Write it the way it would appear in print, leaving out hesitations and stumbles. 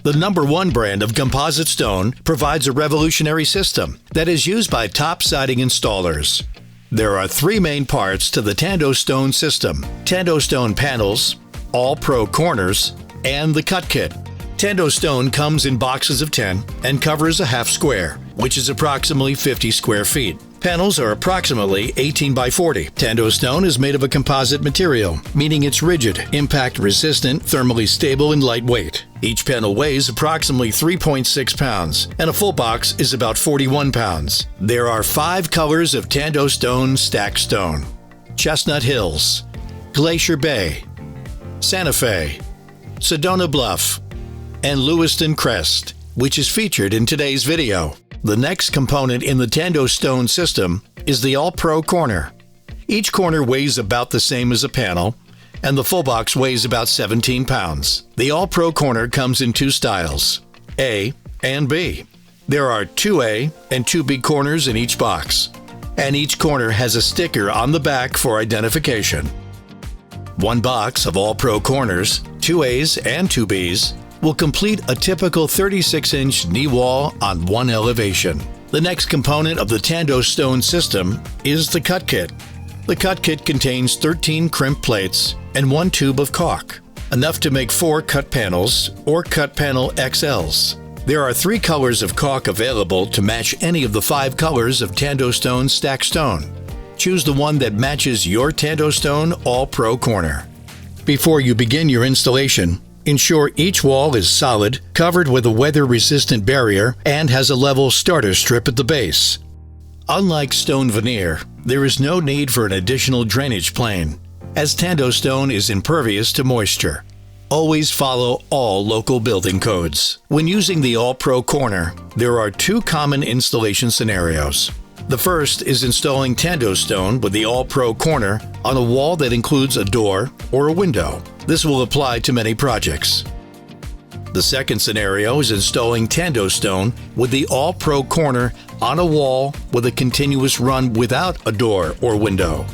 The #1 brand of composite stone provides a revolutionary system that is used by top siding installers. There are 3 main parts to the Tando Stone system: Tando Stone panels, ALL-Pro corners, and the cut kit. Tando Stone comes in boxes of 10 and covers a half square, which is approximately 50 square feet. Panels are approximately 18 by 40. Tando Stone is made of a composite material, meaning it's rigid, impact resistant, thermally stable, and lightweight. Each panel weighs approximately 3.6 pounds, and a full box is about 41 pounds. There are 5 colors of Tando Stone stacked stone: Chestnut Hills, Glacier Bay, Santa Fe, Sedona Bluff, and Lewiston Crest, which is featured in today's video. The next component in the Tando Stone system is the AllPro corner. Each corner weighs about the same as a panel, and the full box weighs about 17 pounds. The AllPro corner comes in 2 styles, A and B. There are 2A and 2B corners in each box, and each corner has a sticker on the back for identification. One box of AllPro corners, 2As and 2Bs, will complete a typical 36-inch knee wall on one elevation. The next component of the Tando Stone system is the cut kit. The cut kit contains 13 crimp plates and 1 tube of caulk, enough to make 4 cut panels or cut panel XLs. There are 3 colors of caulk available to match any of the 5 colors of Tando Stone stacked stone. Choose the one that matches your Tando Stone ALL-Pro corner. Before you begin your installation, ensure each wall is solid, covered with a weather-resistant barrier, and has a level starter strip at the base. Unlike stone veneer, there is no need for an additional drainage plane, as Tando Stone is impervious to moisture. Always follow all local building codes. When using the ALL-Pro corner, there are 2 common installation scenarios. The first is installing Tando Stone with the ALL-Pro corner on a wall that includes a door or a window. This will apply to many projects. The second scenario is installing Tando Stone with the ALL-Pro corner on a wall with a continuous run without a door or window.